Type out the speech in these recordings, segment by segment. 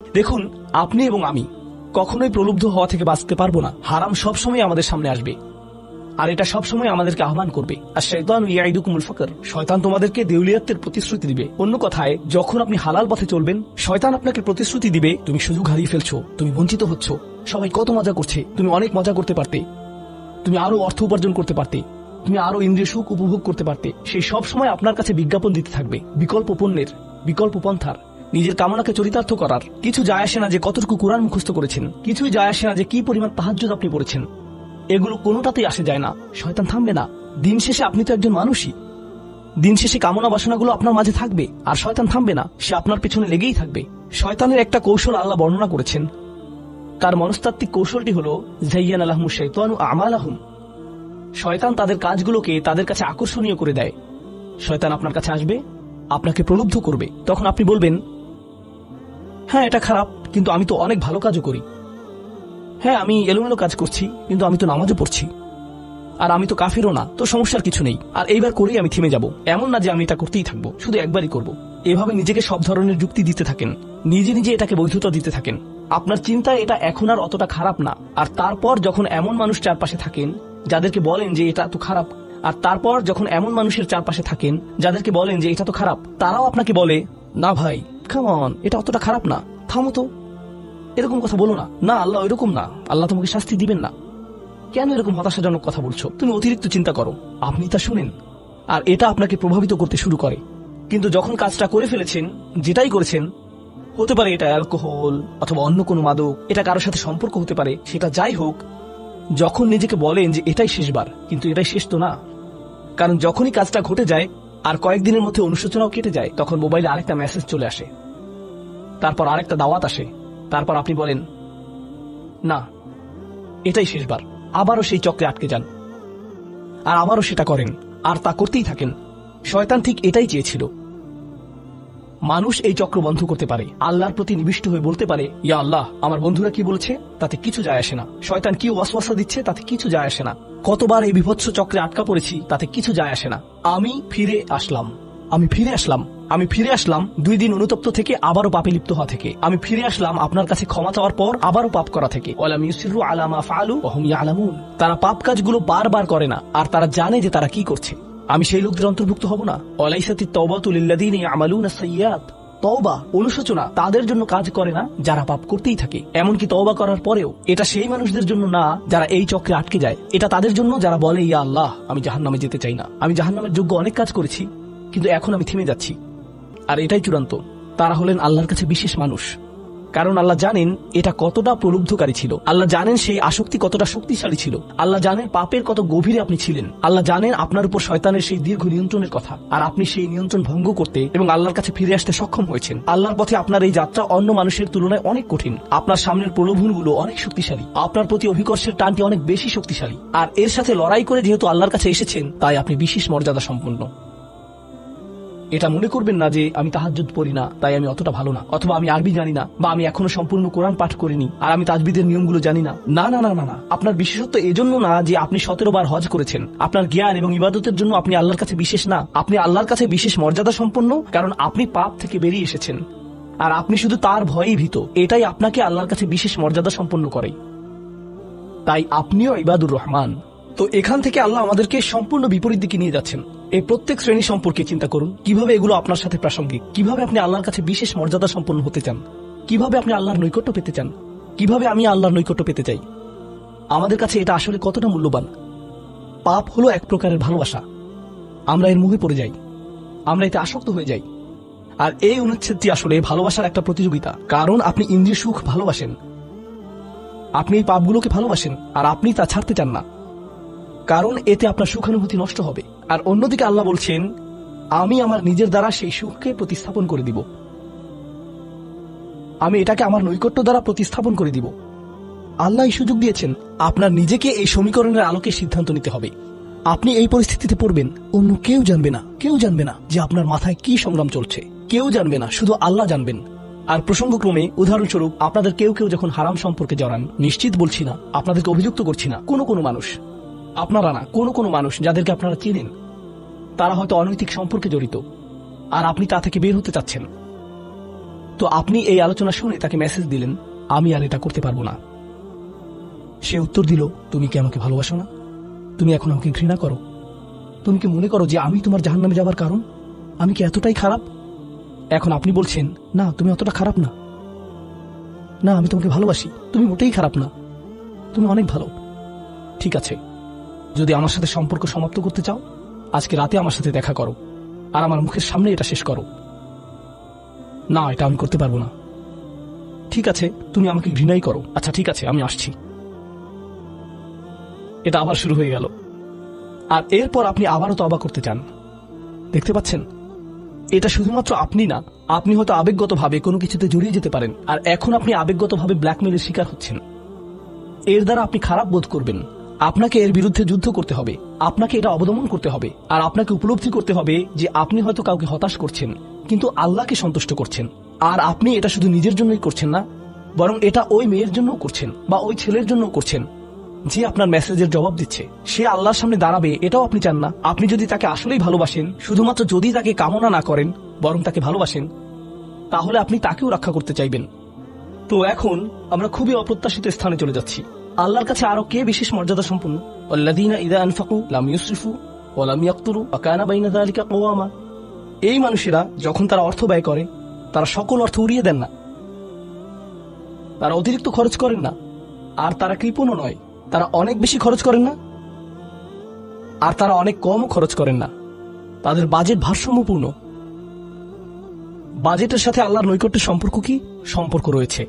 দেখুন, আপনি এবং আমি কখনোই প্রলুব্ধ হওয়া থেকে বাঁচতে পারবো না। হারাম সবসময় আমাদের সামনে আসবে, আর এটা সবসময় আমাদেরকে আহ্বান করবে। আর শয়তান ইয়াইদুকুমুল ফাকর, শয়তান তোমাদেরকে দেউলিয়াতের প্রতিশ্রুতি দিবে। অন্য কথায়, যখন আপনি হালাল পথে চলবেন, শয়তান আপনাকে প্রতিশ্রুতি দিবে তুমি সুযোগ হারিয়ে ফেলছো, তুমি বঞ্চিত হচ্ছ, সবাই কত মজা করছে, তুমি অনেক মজা করতে পারতে, তুমি আরো অর্থ উপার্জন করতে পারতে, তুমি আরো ইন্দ্রিয় সুখ উপভোগ করতে পারতে। সেই সব সময় আপনার কাছে বিজ্ঞাপন দিতে থাকবে বিকল্প পণ্যের, বিকল্প পন্থার। নিজের কামনাকে চরিতার্থ করার কিছু যায় আসে না যে কতটুকু কোরআন মুখস্থ করেছেন, কিছুই যায় আসে না যে কি পরিমাণ তাহাজ্জুদ আপনি পড়েছেন। এগুলো কোনোটাতেই আসে যায় না। শয়তান থামবে না। দিন শেষে আপনি তো একজন মানুষই। দিন শেষে কামনা বাসনাগুলো আপনার মাঝে থাকবে, আর শয়তান থামবে না, সে আপনার পেছনে লেগেই থাকবে। শয়তানের একটা কৌশল আল্লাহ বর্ণনা করেছেন। তার মনস্তাত্ত্বিক কৌশলটি হল যায়্যানা লাহুমুশ শাইতানু আমালাহুম। শয়তান তাদের কাজগুলোকে তাদের কাছে আকর্ষণীয় করে দেয়। শয়তান আপনার কাছে আসবে, আপনাকে প্রলুব্ধ করবে। তখন আপনি বলবেন, হ্যাঁ এটা খারাপ, কিন্তু আমি তো অনেক ভালো কাজও করি। হ্যাঁ আমি এলোমেলো কাজ করছি, কিন্তু আমি তো নামাজও পড়ছি। আর আমি তো কাফিরও না, তো সমস্যার কিছু নেই। আর এইবার করেই আমি থেমে যাব। এমন না যে আমি এটা করতেই থাকবো, শুধু একবারই করব। এভাবে নিজেকে সব ধরনের যুক্তি দিতে থাকেন, নিজে নিজে এটাকে বৈধতা দিতে থাকেন। আপনার চিন্তায় এটা এখন আর অতটা খারাপ না। আর তারপর যখন এমন মানুষ চারপাশে থাকেন যাদেরকে বলেন যে এটা তো খারাপ, আর তারপর যখন এমন মানুষের চারপাশে থাকেন যাদেরকে বলেন যে এটা তো খারাপ, তারাও আপনাকে বলে, না ভাই কাম অন, এটা অতটা খারাপ না, থামো তো, এরকম কথা বলো না, না আল্লাহ এরকম না, আল্লাহ তোমাকে শাস্তি দিবেন না, কেন এরকম হতাশাজনক কথা বলছো, তুমি অতিরিক্ত চিন্তা করো। আপনি তা শুনেন, আর এটা আপনাকে প্রভাবিত করতে শুরু করে। কিন্তু যখন কাজটা করে ফেলেছেন, যেটাই করেছেন, হতে পারে এটা অ্যালকোহল অথবা অন্য কোনো মাদক, এটা কারোর সাথে সম্পর্ক হতে পারে, সেটা যাই হোক, যখন নিজেকে বলেন যে এটাই শেষবার, কিন্তু এটাই শেষ তো না। কারণ যখনই কাজটা ঘটে যায় আর কয়েকদিনের মধ্যে অনুশোচনাও কেটে যায়, তখন মোবাইলে আরেকটা মেসেজ চলে আসে, তারপর আরেকটা দাওয়াত আসে, তারপর আপনি বলেন না এটাই শেষবার, আবারও সেই চক্রে আটকে যান, আর আবারও সেটা করেন, আর তা করতেই থাকেন। শয়তান ঠিক এটাই চেয়েছিল। মানুষ এই চক্র বন্ধ করতে পারে, আল্লাহর প্রতি নিবিষ্ট হয়ে বলতে পারে, ইয়া আল্লাহ, আমার বন্ধুরা কি বলছে তাতে কিছু যায় আসে না, শয়তান কি ওয়াসওয়াসা দিচ্ছে তাতে কিছু যায় আসে না, কতবার এই বিভৎস চক্রে আটকা পড়েছি তাতে কিছু যায় আসে না। আমি ফিরে আসলাম, আমি ফিরে আসলাম, আমি ফিরে আসলাম 2 দিন অনুতপ্ত থেকে, আবারও পাপে লিপ্ত হওয়া থেকে। আমি ফিরে আসলাম আপনার কাছে ক্ষমা চাওয়ার পর আবারও পাপ করা থেকে। ওয়ালাম ইউসিরু আলা মা ফাআলু ওয়া হুম ইয়ালামুন। তারা পাপ কাজগুলো বারবার করে না, আর তারা জানে যে তারা কি করছে। আমি সেই লোকদের অন্তর্ভুক্ত হব না। ওয়ালাইসাতিত তাওবাতু লিল্লাযিনা ইয়ামালুনা সাইয়্যাত। তওবা, অনুশোচনা তাদের জন্য কাজ করে না যারা পাপ করতেই থাকে। এমনকি তওবা করার পরেও এটা সেই মানুষদের জন্য না যারা এই চক্রে আটকে যায়। এটা তাদের জন্য যারা বলে, ইয়া আল্লাহ, আমি জাহান্নামে যেতে চাই না, আমি জাহান্নামের যোগ্য অনেক কাজ করেছি, কিন্তু এখন আমি থেমে যাচ্ছি। আর এটাই চূড়ান্ত। তারা হলেন আল্লাহর কাছে বিশেষ মানুষ, কারণ আল্লাহ জানেন এটা কতটা প্রলুব্ধকারী ছিল। আল্লাহ জানেন সেই আসক্তি কতটা শক্তিশালী ছিল। আল্লাহ জানেন পাপের কত গভীরে আপনি ছিলেন। আল্লাহ জানেন আপনার উপর শয়তানের সেই দীর্ঘ নিয়ন্ত্রণের কথা, আর আপনি সেই নিয়ন্ত্রণ ভঙ্গ করতে এবং আল্লাহর কাছে ফিরে আসতে সক্ষম হয়েছেন। আল্লাহর পথে আপনার এই যাত্রা অন্য মানুষের তুলনায় অনেক কঠিন। আপনার সামনের প্রলোভনগুলো অনেক শক্তিশালী, আপনার প্রতি অভিকর্ষের টানটি অনেক বেশি শক্তিশালী, আর এর সাথে লড়াই করে যেহেতু আল্লাহর কাছে এসেছেন, তাই আপনি বিশেষ মর্যাদা সম্পন্ন। এটা মনে করবেন না যে আমি তাহাজ্জুদ পড়ি না তাই আমি অতটা ভালো না, অথবা আমি আরবি জানি না, বা আমি এখনো সম্পূর্ণ কোরআন পাঠ করিনি, আর আমি তাজবিদের নিয়মগুলো জানি না। না না না না না, আপনার বিশেষত্ব এজন্য না যে আপনি 17 বার হজ করেছেন। আপনার জ্ঞান এবং ইবাদতের জন্য আপনি আল্লাহর কাছে বিশেষ না। আপনি আল্লাহর কাছে বিশেষ মর্যাদা সম্পন্ন, কারণ আপনি পাপ থেকে বেরিয়ে এসেছেন, আর আপনি শুধু তার ভয়েই ভীত। এটাই আপনাকে আল্লাহর কাছে বিশেষ মর্যাদা সম্পন্ন করে। তাই আপনিও ইবাদুর রহমান। তো এখান থেকে আল্লাহ আমাদেরকে সম্পূর্ণ বিপরীত দিকে নিয়ে যাচ্ছেন। এই প্রত্যেক শ্রেণী সম্পর্কে চিন্তা করুন, কিভাবে এগুলো আপনার সাথে প্রাসঙ্গিক, কিভাবে আপনি আল্লাহর কাছে বিশেষ মর্যাদা সম্পন্ন হতে চান, কিভাবে আপনি আল্লাহর নৈকট্য পেতে চান, কিভাবে আমি আল্লাহর নৈকট্য পেতে চাই। আমাদের কাছে এটা আসলে কতটা মূল্যবান। পাপ হলো এক প্রকারের ভালোবাসা। আমরা এর মুখে পড়ে যাই, আমরা এতে আসক্ত হয়ে যাই। আর এই অনুচ্ছেদটি আসলে ভালোবাসার একটা প্রতিযোগিতা, কারণ আপনি ইন্দ্রিয় সুখ ভালোবাসেন, আপনি এই পাপগুলোকে ভালোবাসেন, আর আপনি তা ছাড়তে চান না, কারণ এতে আপনার সুখানুভূতি নষ্ট হবে। আর অন্যদিকে আল্লাহ বলছেন, আমি আমার নিজের দ্বারা সেই সুখকে প্রতিস্থাপন করে দিব, আমি এটাকে আমার নৈকট্য দ্বারা প্রতিস্থাপন করে দিব। আল্লাহ এই সুযোগ দিয়েছেন। আপনার নিজেকে এই সমীকরণের আলোকে সিদ্ধান্ত নিতে হবে। আপনি এই পরিস্থিতিতে পড়বেন, অন্য কেউ জানবে না, কেউ জানবে না যে আপনার মাথায় কি সংগ্রাম চলছে, কেউ জানবে না, শুধু আল্লাহ জানবেন। আর প্রসঙ্গক্রমে উদাহরণস্বরূপ আপনাদের কেউ কেউ যখন হারাম সম্পর্কে জড়ান, নিশ্চিত বলছি না, আপনাদেরকে অভিযুক্ত করছি না, কোনো মানুষ, আপনারা না, কোনো মানুষ যাদেরকে আপনারা চিনেন, তারা হয়তো অনৈতিক সম্পর্কে জড়িত, আর আপনি তা থেকে বের হতে চাচ্ছেন। তো আপনি এই আলোচনা শুনে তাকে মেসেজ দিলেন, আমি আর এটা করতে পারবো না। সে উত্তর দিল, তুমি কি আমাকে ভালোবাসো না? তুমি এখন আমাকে ঘৃণা করো? তুমি কি মনে করো যে আমি তোমার জাহান্নামে যাবার কারণ? আমি কি এতটাই খারাপ? এখন আপনি বলছেন, না তুমি অতটা খারাপ না, না আমি তোমাকে ভালোবাসি, তুমি মোটেই খারাপ না, তুমি অনেক ভালো। ঠিক আছে, যদি আমার সাথে সম্পর্ক সমাপ্ত করতে চাও, আজকে রাতে আমার সাথে দেখা করো আর আমার মুখের সামনে এটা শেষ করো। না, এটা আমি করতে পারবো না। ঠিক আছে, তুমি আমাকে ঘৃণাই করো। আচ্ছা ঠিক আছে, আমি আসছি। এটা আবার শুরু হয়ে গেল। আর এরপর আপনি আবারও তওবা করতে চান। দেখতে পাচ্ছেন, এটা শুধুমাত্র আপনি না, আপনি হয়তো আবেগগতভাবে কোনো কিছুতে জড়িয়ে যেতে পারেন, আর এখন আপনি আবেগগতভাবে ব্ল্যাকমেইলের শিকার হচ্ছেন। এর দ্বারা আপনি খারাপ বোধ করবেন। আপনাকে এর বিরুদ্ধে যুদ্ধ করতে হবে, আপনাকে এটা অবদমন করতে হবে, আর আপনাকে উপলব্ধি করতে হবে যে আপনি হয়তো কাউকে হতাশ করছেন, কিন্তু আল্লাহকে সন্তুষ্ট করছেন। আর আপনি এটা শুধু নিজের জন্যই করছেন না, বরং এটা ওই মেয়ের জন্য করছেন বা ওই ছেলের জন্য করছেন যে আপনার মেসেজের জবাব দিচ্ছে। সে আল্লাহর সামনে দাঁড়াবে, এটাও আপনি চান না। আপনি যদি তাকে আসলেই ভালোবাসেন, শুধুমাত্র যদি তাকে কামনা না করেন, বরং তাকে ভালোবাসেন, তাহলে আপনি তাকেও রক্ষা করতে চাইবেন। তো এখন আমরা খুবই অপ্রত্যাশিত স্থানে চলে যাচ্ছি। আল্লাহর কাছে আরো কে বিশেষ মর্যাদা সম্পন্ন? আল্লাযীনা ইযা আনফাকু লাম ইউসরিফু ওয়া লাম ইয়াকতুরু ওয়া কানা বাইনা যালিকা কওয়ামা। এই মানুষেরা যখন তারা অর্থ ব্যয় করে, তারা সকল অর্থ উড়িয়ে দেন না, তারা অতিরিক্ত খরচ করেন না, আর তারা কৃপণও নয়। তারা অনেক বেশি খরচ করেন না, আর তারা অনেক কমও খরচ করেন না। তাদের বাজেট ভারসাম্যপূর্ণ। বাজেটের সাথে আল্লাহর নৈকট্যের সম্পর্ক কি? সম্পর্ক রয়েছে,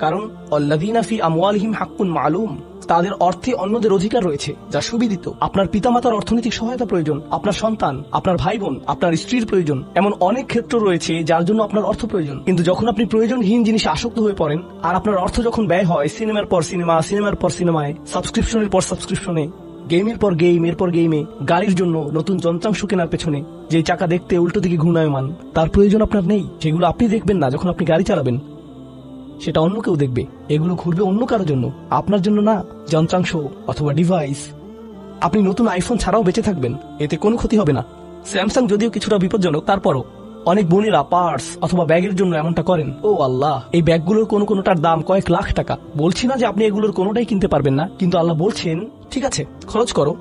কারণ আল্লাযীনা ফি আমওয়ালিহিম হাক্কুন মালুম, তাদের অর্থে অন্যদের অধিকার রয়েছে যা সুবিদিত। আপনার পিতামাতার অর্থনৈতিক সহায়তা প্রয়োজন, আপনার সন্তান, আপনার ভাই বোন, আপনার স্ত্রীর প্রয়োজন, এমন অনেক ক্ষেত্র রয়েছে যার জন্য আপনার অর্থ প্রয়োজন। কিন্তু যখন আপনি প্রয়োজনহীন জিনিসে আসক্ত হয়ে পড়েন, আর আপনার অর্থ যখন ব্যয় হয় সিনেমার পর সিনেমা, সিনেমার পর সিনেমায়, সাবস্ক্রিপশনের পর সাবস্ক্রিপশনে, গেমের পর গেম, এরপর গেমে, গাড়ির জন্য নতুন যন্ত্রাংশ কেনার পেছনে, যে চাকা দেখতে উল্টো দিকে ঘূর্ণায়মান, তার প্রয়োজন আপনার নেই। সেগুলো আপনি দেখবেন না যখন আপনি গাড়ি চালাবেন, সেটা অন্য কেউ দেখবে। এগুলো ঘুরবে অন্য কারোর জন্য, আপনার জন্য না। যন্ত্রাংশ অথবা ডিভাইস। আপনি নতুন আইফোন ছাড়াও বেঁচে থাকবেন, এতে কোনো ক্ষতি হবে না। স্যামসাং যদিও কিছুটা বিপজ্জনক, তারপরও অনেক বোনেরা পার্স অথবা ব্যাগের জন্য এমনটা করেন। ও আল্লাহ, এই ব্যাগগুলোর কোনোটার দাম কয়েক লাখ টাকা। বলছি না যে আপনি এগুলোর কোনোটাই কিনতে পারবেন না, কিন্তু আল্লাহ বলছেন ঠিক আছে খরচ করো,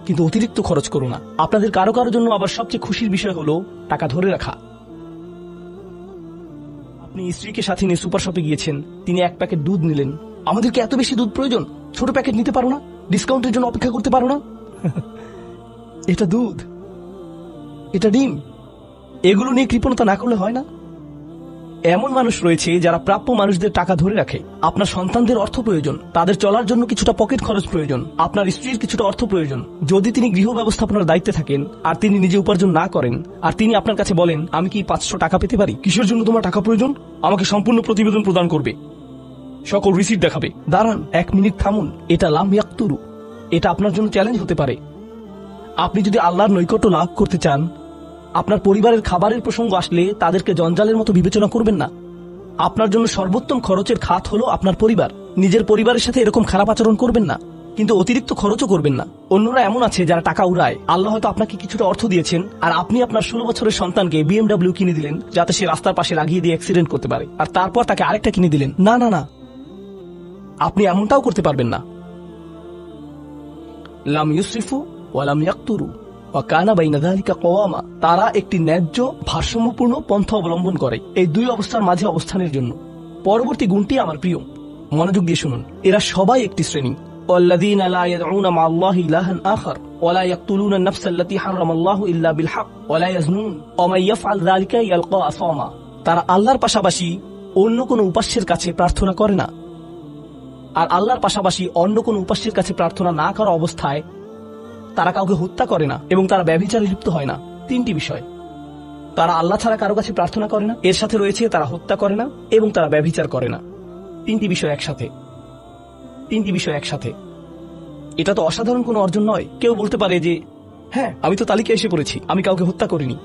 কিন্তু অতিরিক্ত খরচ করো না। আপনাদের কারো কারোর জন্য আবার সবচেয়ে খুশির বিষয় হলো টাকা ধরে রাখা। আপনি স্ত্রীকে সাথে নিয়ে সুপার শপে গিয়েছেন, তিনি এক প্যাকেট দুধ নিলেন। আমাদেরকে এত বেশি দুধ প্রয়োজন, ছোট প্যাকেট নিতে পারো না? ডিসকাউন্টের জন্য অপেক্ষা করতে পারো না? এটা দুধ, এটা ডিম, এগুলো নিয়ে কৃপণতা না করলে হয় না? এমন মানুষ রয়েছে যারা প্রাপ্য মানুষদের টাকা ধরে রাখে। আপনার সন্তানদের অর্থ প্রয়োজন, তাদের চলার জন্য কিছুটা পকেট খরচ প্রয়োজন, আপনার স্ত্রীর কিছুটা অর্থ প্রয়োজন। যদি তিনি গৃহ ব্যবস্থাপনার দায়িত্বে থাকেন আর তিনি নিজে উপার্জন না করেন, আর তিনি আপনার কাছে বলেন আমি কি 500 টাকা পেতে পারি? কিসের জন্য তোমার টাকা প্রয়োজন? আমাকে সম্পূর্ণ প্রতিবেদন প্রদান করবে, সকল রিসিট দেখাবে। দাঁড়ান, 1 মিনিট থামুন। এটা লাম ইয়াকতুরু, এটা আপনার জন্য চ্যালেঞ্জ হতে পারে। আপনি যদি আল্লাহর নৈকট্য লাভ করতে চান, আপনার পরিবারের খাবারের প্রসঙ্গ আসলে তাদেরকে জঞ্জালের মতো বিবেচনা করবেন না। আপনার জন্য সর্বোত্তম খরচের খাত হলো আপনার পরিবার। নিজের পরিবারের সাথে এরকম খারাপ আচরণ করবেন না, কিন্তু অতিরিক্ত খরচও করবেন না। অন্যরা এমন আছে যারা টাকা উড়ায়। আল্লাহ হয়তো আপনাকে কিছুটা অর্থ দিয়েছেন, আর আপনি আপনার 16 বছরের সন্তানকে BMW কিনে দিলেন যাতে সে রাস্তার পাশে লাগিয়ে দিয়ে অ্যাক্সিডেন্ট করতে পারে, আর তারপর তাকে আরেকটা কিনে দিলেন। না না না, আপনি এমনটাও করতে পারবেন না। লাম ইউসরিফু ওয়া লাম ইয়াকতুরু ওয়া কানা বাইনা যালিকা কওয়ামা। তারা একটি ন্যায্য ভারসাম্যপূর্ণ পন্থা অবলম্বন করে এই দুই অবস্থার মাঝে অবস্থানের জন্য। পরবর্তী গুণটি আমার প্রিয়, মনোযোগ দিয়ে শুনুন। এরা সবাই একটি শ্রেণী। والذين لا يدعون مع الله إلها آخر ولا يقتلون النفس التي حرم الله إلا بالحق ولا يزنون ومن يفعل ذلك يلقى أثاما। তারা আল্লাহর পাশাপাশি অন্য কোনো উপাস্যের কাছে প্রার্থনা করে না, আর আল্লাহর পাশাপাশি অন্য কোনো উপাস্যের কাছে প্রার্থনা না করা অবস্থায় তারা কাউকে হত্যা করে না, এবং তারা ব্যভিচারে লিপ্ত হয় না। 3টি বিষয়। তারা আল্লাহ ছাড়া কারো কাছে প্রার্থনা করে না, এর সাথে রয়েছে তারা হত্যা করে না এবং তারা ব্যভিচার করে না। 3টি বিষয় একসাথে, 3টি বিষয় একসাথে। এটা তো অসাধারণ কোনো অর্জন নয়। কেউ বলতে পারে যে হ্যাঁ আমি তো তালিকায় এসে পড়েছি, আমি কাউকে হত্যা করিনি।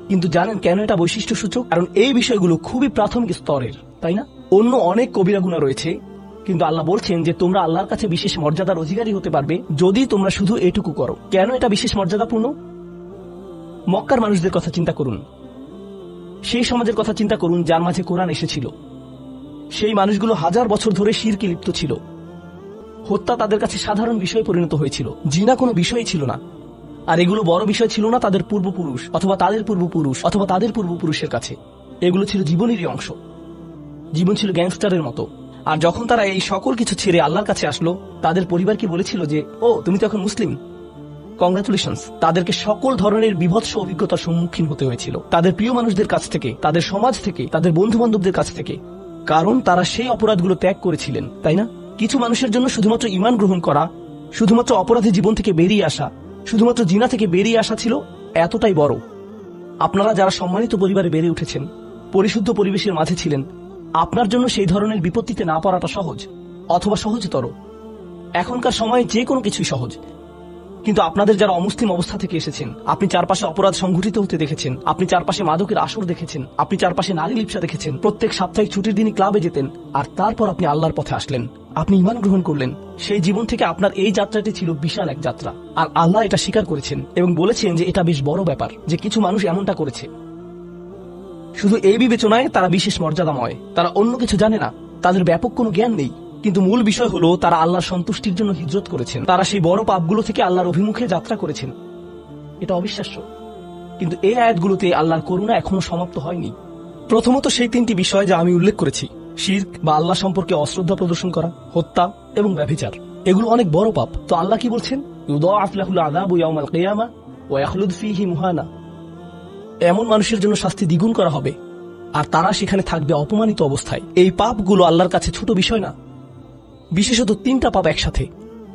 কিন্তু জানেন কেন এটা বৈশিষ্ট্য সূচক? কারণ এই বিষয়গুলো খুবই প্রাথমিক স্তরের, তাই না? অন্য অনেক কবিরা গুনাহ রয়েছে, কিন্তু আল্লাহ বলছেন যে তোমরা আল্লাহর কাছে বিশেষ মর্যাদার অধিকারী হতে পারবে যদি তোমরা শুধু এটুকু করো। কেন এটা বিশেষ মর্যাদাপূর্ণ? মক্কার মানুষদের কথা চিন্তা করুন, সেই সমাজের কথা চিন্তা করুন যার মাঝে কোরআন এসেছিল। সেই মানুষগুলো হাজার বছর ধরে শিরকে লিপ্ত ছিল। হত্যা তাদের কাছে সাধারণ বিষয়ে পরিণত হয়েছিল, জিনা কোনো বিষয়ই ছিল না। আর এগুলো বড় বিষয় ছিল না তাদের পূর্বপুরুষ অথবা তাদের পূর্বপুরুষ অথবা তাদের পূর্বপুরুষের কাছে। এগুলো ছিল জীবনেরই অংশ। জীবন ছিল গ্যাংস্টারের মতো। আর যখন তারা এই সকল কিছু ছেড়ে আল্লাহর কাছে আসলো, তাদের পরিবারকে বলেছিল যে, ও তুমি তো এখন মুসলিম, কংগ্রাচুলেশনস। তাদেরকে সকল ধরনের বিভৎস অভিজ্ঞতার সম্মুখীন হতে হয়েছিল, তাদের প্রিয় মানুষদের কাছ থেকে, তাদের সমাজ থেকে, তাদের বন্ধু বান্ধবদের কাছ থেকে, কারণ তারা সেই অপরাধগুলো ত্যাগ করেছিলেন, তাই না? কিছু মানুষের জন্য শুধুমাত্র ঈমান গ্রহণ করা, শুধুমাত্র অপরাধী জীবন থেকে বেরিয়ে আসা, শুধুমাত্র জিনা থেকে বেরিয়ে আসা ছিল এতটাই বড়। আপনারা যারা সম্মানিত পরিবারে বেড়ে উঠেছেন, পরিশুদ্ধ পরিবেশের মাঝে ছিলেন, আপনার জন্য সেই ধরনের বিপত্তিতে না পড়াটা সহজ অথবা সহজতর। এখনকার সময়ে যে কোনো কিছুই সহজ, কিন্তু আপনাদের যারা অমুসলিম অবস্থা থেকে এসেছেন, আপনি চারপাশে অপরাধ সংঘটিত হতে দেখেছেন, আপনি চারপাশে মাদকের আসর দেখেছেন, আপনি চারপাশে নারী লিপ্সা দেখেছেন, প্রত্যেক সাপ্তাহিক ছুটির দিনই ক্লাবে যেতেন, আর তারপর আপনি আল্লাহর পথে আসলেন, আপনি ঈমান গ্রহণ করলেন। সেই জীবন থেকে আপনার এই যাত্রাটি ছিল বিশাল এক যাত্রা, আর আল্লাহ এটা স্বীকার করেছেন এবং বলেছেন যে এটা বেশ বড় ব্যাপার যে কিছু মানুষ এমনটা করেছে। শুধু এই বিবেচনায় তারা বিশেষ মর্যাদাময়, তারা অন্য কিছু জানে না, তাদের ব্যাপক কোনো জ্ঞান নেই, কিন্তু মূল বিষয় হলো তারা আল্লাহর সন্তুষ্টির জন্য হিজরত করেছেন। তারা সেই বড় পাপগুলো থেকে আল্লাহর অভিমুখে যাত্রা করেছেন। এটা অবিশ্বাস্য, কিন্তু এই আয়াতগুলোতে আল্লাহর করুণা এখনো সমাপ্ত হয়নি। প্রথমত সেই তিনটি বিষয় যা আমি উল্লেখ করেছি, শিরক বা আল্লাহ সম্পর্কে অশ্রদ্ধা প্রদর্শন করা, হত্যা এবং ব্যভিচার, এগুলো অনেক বড় পাপ। তো আল্লাহ কি বলছেন? ইউদাআফ লাহুল আযাবু ইয়াওমাল কিয়ামা ওয়া ইয়াখলুদ ফীহি মুহানা। এমন মানুষের জন্য শাস্তি দ্বিগুণ করা হবে, আর তারা সেখানে থাকবে অপমানিত অবস্থায়। এই পাপগুলো আল্লাহর কাছে ছোট বিষয় না, বিশেষত তিনটা পাপ একসাথে।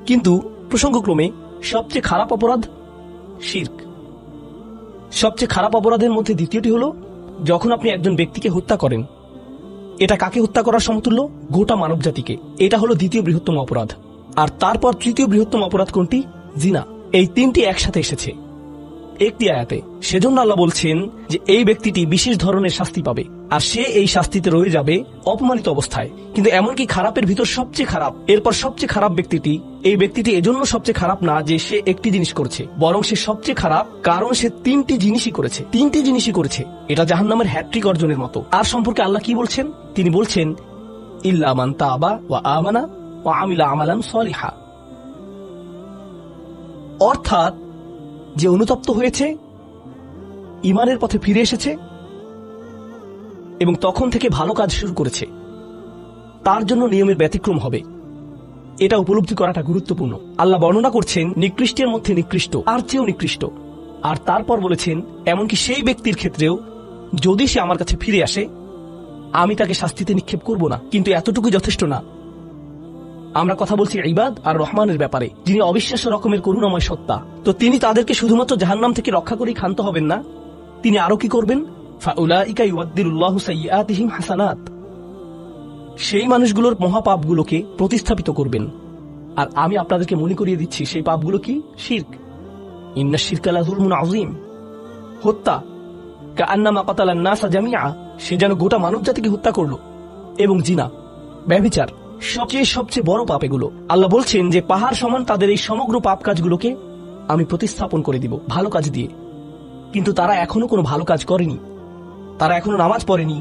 কিন্তু প্রসঙ্গক্রমে সবচেয়ে খারাপ অপরাধ শিরক। সবচেয়ে খারাপ অপরাধের মধ্যে দ্বিতীয়টি হলো যখন আপনি একজন ব্যক্তিকে হত্যা করেন। এটা কাকে হত্যা করার সমতুল্য? গোটা মানব জাতিকে। এটা হলো দ্বিতীয় বৃহত্তম অপরাধ। আর তারপর তৃতীয় বৃহত্তম অপরাধ কোনটি? জিনা। এই তিনটি একসাথে এসেছে একটি আয়াতে। সেজন্য আল্লাহ বলছেন যে এই ব্যক্তিটি বিশেষ ধরনের শাস্তি পাবে, আর সে এই শাস্তিতে রয়ে যাবে অপমানিত অবস্থায়। কিন্তু এমনকি খারাপের ভিতর সবচেয়ে খারাপ, এরপর সবচেয়ে খারাপ ব্যক্তিটি, এই ব্যক্তিটি এজন্য সবচেয়ে খারাপ না যে সে একটি জিনিস করেছে, বরং সে সবচেয়ে খারাপ কারণ সে তিনটি জিনিসই করেছে। এটা জাহান্নামের হ্যাট্রিক অর্জনের মতো। আর সম্পর্কে আল্লাহ কি বলছেন? তিনি বলছেন, ইল্লা মান তাবা ওয়া আমানা ওয়া আমিলা আমালান সলিহা। অর্থাৎ যে অনুতপ্ত হয়েছে, ঈমানের পথে ফিরে এসেছে এবং তখন থেকে ভালো কাজ শুরু করেছে, তার জন্য নিয়মের ব্যতিক্রম হবে। এটা উপলব্ধি করাটা গুরুত্বপূর্ণ। আল্লাহ বর্ণনা করছেন নিকৃষ্টের মধ্যে নিকৃষ্ট, আর চেয়েও নিকৃষ্ট। আর তারপর বলেছেন এমনকি সেই ব্যক্তির ক্ষেত্রেও যদি সে আমার কাছে ফিরে আসে, আমি তাকে শাস্তিতে নিক্ষেপ করব না। কিন্তু এতটুকু যথেষ্ট না। আমরা কথা বলছি ইবাদ আর রহমানের ব্যাপারে, যিনি অবিশ্বাস্য রকমের করুণাময় সত্তা। তো তিনি তাদেরকে শুধুমাত্র জাহান্নাম থেকে রক্ষা করেই ক্ষান্ত হবেন না, তিনি আরো কি করবেন? ফাউলাইকা ইউবাদদিলুল্লাহু সাইয়্যাতিহিম হাসানাত। সেই মানুষগুলোর মহাপাপগুলোকে প্রতিস্থাপিত করবেন। আর আমি আপনাদেরকে মনে করিয়ে দিচ্ছি সেই পাপগুলো কি? শিরক। ইন্নাশ শিরকা লাযুলমুন আযীম। হত্যা, কাআন্নামা কাতালান নাসা জামিআ, সে যেন গোটা মানব জাতিকে হত্যা করলো। এবং জিনা, ব্যভিচার, সবচেয়ে বড় পাপ এগুলো। আল্লাহ বলছেন যে পাহাড় সমান তাদের এই সমগ্র পাপ কাজগুলোকে আমি প্রতিস্থাপন করে দিব ভালো কাজ দিয়ে। কিন্তু তারা এখনো কোনো ভালো কাজ করেনি, তারা এখনো নামাজ পড়েনি,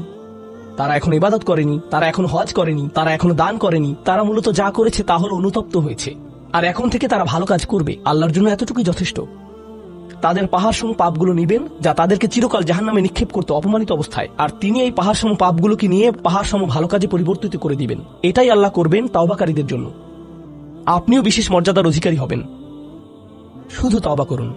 তারা এখনো ইবাদত করেনি, তারা এখনো হজ করেনি, তারা এখনো দান করেনি। তারা মূলত যা করেছে তা হলো অনুতপ্ত হয়েছে। আর এখন থেকে তারা ভালো কাজ করবে। আল্লাহর জন্য এতটুকুই যথেষ্ট। তাদের পাহাড় সম পাপগুলো নিবেন যা তাদেরকে চিরকাল জাহান্নামে নিক্ষেপ করতে অপমানিত অবস্থায়, আর তিনি এই পাহাড় সম পাপগুলোকে নিয়ে পাহাড় সম ভালো কাজে পরিবর্তিত করে দিবেন। এটাই আল্লাহ করবেন তাওবাকারীদের জন্য। আপনিও বিশেষ মর্যাদার অধিকারী হবেন। শুধু তওবা করুন।